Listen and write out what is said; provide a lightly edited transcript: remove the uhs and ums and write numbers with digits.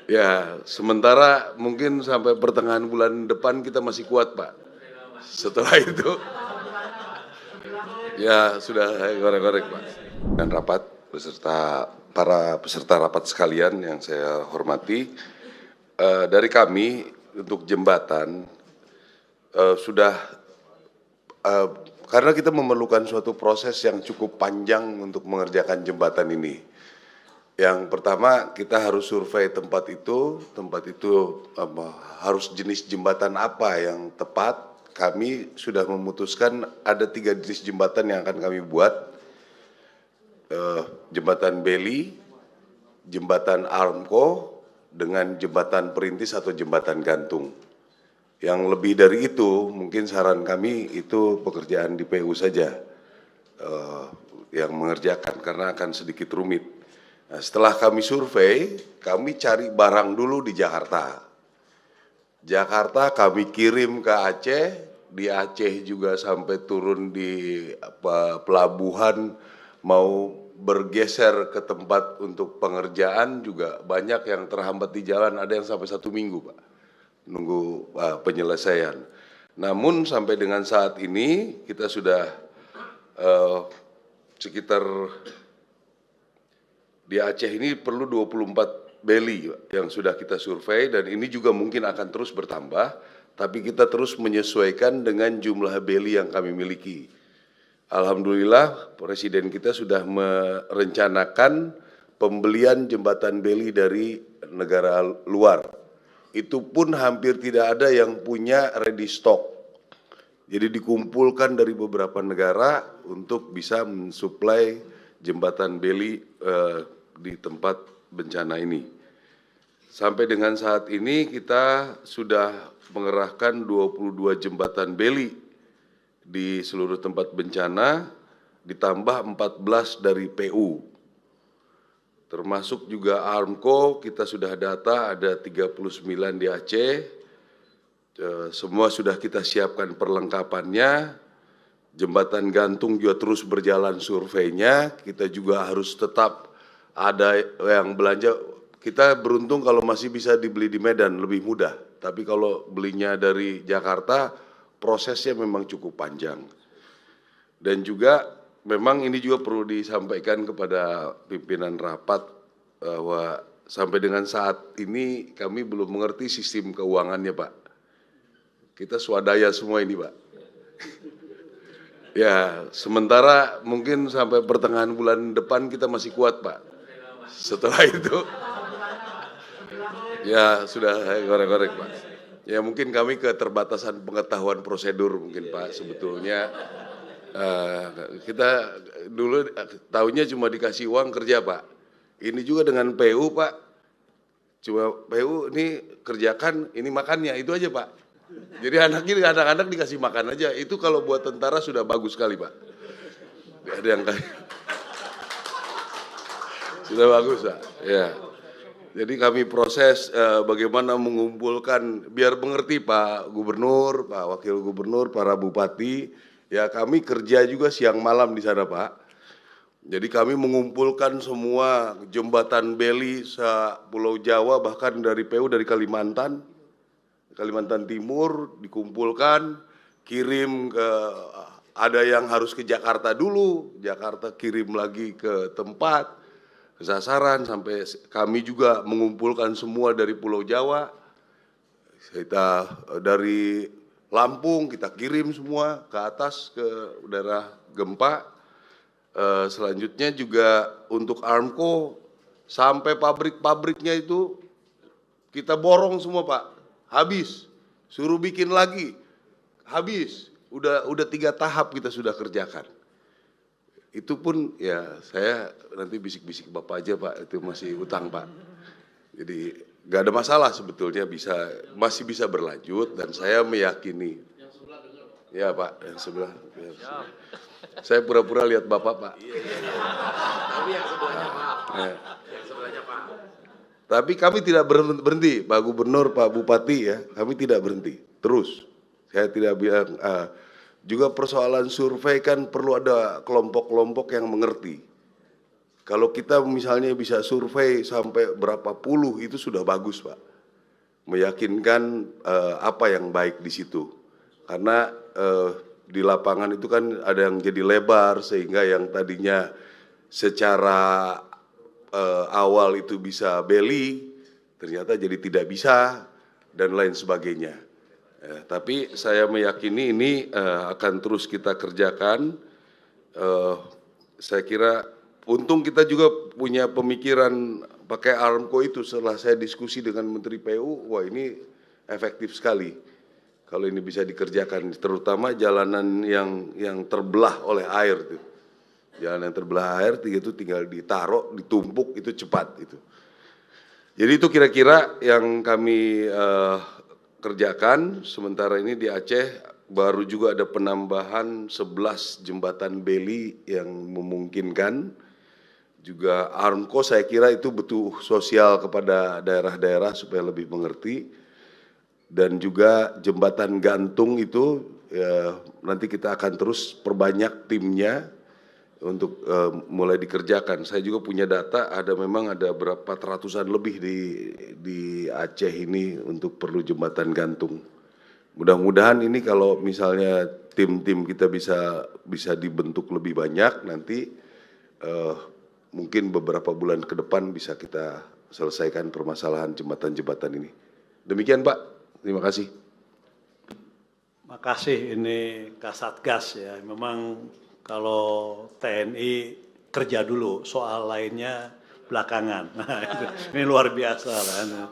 Ya, sementara mungkin sampai pertengahan bulan depan kita masih kuat, Pak. Setelah itu, ya sudah korek-korek, Pak. Dan rapat beserta para peserta rapat sekalian yang saya hormati, dari kami untuk jembatan sudah karena kita memerlukan suatu proses yang cukup panjang untuk mengerjakan jembatan ini. Yang pertama kita harus survei tempat itu harus jenis jembatan apa yang tepat. Kami sudah memutuskan ada 3 jenis jembatan yang akan kami buat, jembatan Beli, jembatan Armco, dengan jembatan perintis atau jembatan gantung. Yang lebih dari itu mungkin saran kami itu pekerjaan di PU saja yang mengerjakan karena akan sedikit rumit. Nah, setelah kami survei, kami cari barang dulu di Jakarta. Jakarta kami kirim ke Aceh, di Aceh juga sampai turun di pelabuhan, mau bergeser ke tempat untuk pengerjaan juga banyak yang terhambat di jalan, ada yang sampai 1 minggu, Pak, nunggu penyelesaian. Namun sampai dengan saat ini kita sudah sekitar di Aceh ini perlu 24 beli yang sudah kita survei, dan ini juga mungkin akan terus bertambah, tapi kita terus menyesuaikan dengan jumlah beli yang kami miliki. Alhamdulillah Presiden kita sudah merencanakan pembelian jembatan beli dari negara luar. Itu pun hampir tidak ada yang punya ready stock. Jadi dikumpulkan dari beberapa negara untuk bisa mensuplai jembatan beli di tempat bencana ini. Sampai dengan saat ini kita sudah mengerahkan 22 jembatan beli di seluruh tempat bencana, ditambah 14 dari PU. Termasuk juga Armco, kita sudah data ada 39 di Aceh, semua sudah kita siapkan perlengkapannya. Jembatan gantung juga terus berjalan surveinya, kita juga harus tetap ada yang belanja. Kita beruntung kalau masih bisa dibeli di Medan, lebih mudah. Tapi kalau belinya dari Jakarta, prosesnya memang cukup panjang. Dan juga memang ini juga perlu disampaikan kepada pimpinan rapat bahwa sampai dengan saat ini kami belum mengerti sistem keuangannya, Pak. Kita swadaya semua ini, Pak. Ya, sementara mungkin sampai pertengahan bulan depan kita masih kuat, Pak. Setelah itu, ya sudah korek-korek, Pak. Ya mungkin kami keterbatasan pengetahuan prosedur mungkin, Pak. Sebetulnya kita dulu tahunya cuma dikasih uang kerja, Pak. Ini juga dengan PU, Pak. Cuma PU ini kerjakan, ini makannya, itu aja, Pak. Jadi anak-anak dikasih makan aja. Itu kalau buat tentara sudah bagus sekali, Pak. Ada yang kayak sudah bagus, Pak. Ya. Jadi kami proses bagaimana mengumpulkan, biar mengerti Pak Gubernur, Pak Wakil Gubernur, para bupati, ya kami kerja juga siang malam di sana, Pak. Jadi kami mengumpulkan semua jembatan beli se-Pulau Jawa, bahkan dari PU dari Kalimantan Timur dikumpulkan, kirim ke, ada yang harus ke Jakarta dulu, Jakarta kirim lagi ke tempat, ke sasaran, sampai kami juga mengumpulkan semua dari Pulau Jawa. Kita dari Lampung kita kirim semua ke atas ke daerah gempa. Selanjutnya juga untuk Armco sampai pabrik-pabriknya itu kita borong semua, Pak. Habis, suruh bikin lagi, habis. Udah 3 tahap kita sudah kerjakan. Itu pun ya saya nanti bisik-bisik Bapak aja, Pak, itu masih utang, Pak. Jadi nggak ada masalah sebetulnya, masih bisa berlanjut, dan saya meyakini. Ya, Pak, yang sebelah. Ya. Saya pura-pura lihat Bapak, Pak. Tapi yang sebelahnya, Pak. Ya. Yang sebelahnya, Pak. Tapi kami tidak berhenti, Pak Gubernur, Pak Bupati, ya, kami tidak berhenti. Terus, saya tidak bilang. Juga persoalan survei kan perlu ada kelompok-kelompok yang mengerti. Kalau kita misalnya bisa survei sampai berapa puluh itu sudah bagus, Pak. Meyakinkan apa yang baik di situ. Karena di lapangan itu kan ada yang jadi lebar sehingga yang tadinya secara awal itu bisa beli ternyata jadi tidak bisa dan lain sebagainya. Tapi saya meyakini ini akan terus kita kerjakan. Saya kira untung kita juga punya pemikiran pakai Armco itu. Setelah saya diskusi dengan Menteri PU, wah ini efektif sekali kalau ini bisa dikerjakan, terutama jalanan yang terbelah oleh air itu. Jalan yang terbelah air itu tinggal ditaruh, ditumpuk, itu cepat itu. Jadi itu kira-kira yang kami kerjakan. Sementara ini di Aceh baru juga ada penambahan 11 jembatan beli yang memungkinkan. Juga Armco saya kira itu butuh sosial kepada daerah-daerah supaya lebih mengerti. Dan juga jembatan gantung itu nanti kita akan terus perbanyak timnya untuk mulai dikerjakan. Saya juga punya data, memang ada berapa ratusan lebih di Aceh ini untuk perlu jembatan gantung. Mudah-mudahan ini kalau misalnya tim-tim kita bisa dibentuk lebih banyak, nanti mungkin beberapa bulan ke depan bisa kita selesaikan permasalahan jembatan-jembatan ini. Demikian Pak, terima kasih. Makasih ini Kasatgas ya. Memang kalau TNI kerja dulu, soal lainnya belakangan. Nah, ini luar biasa lah.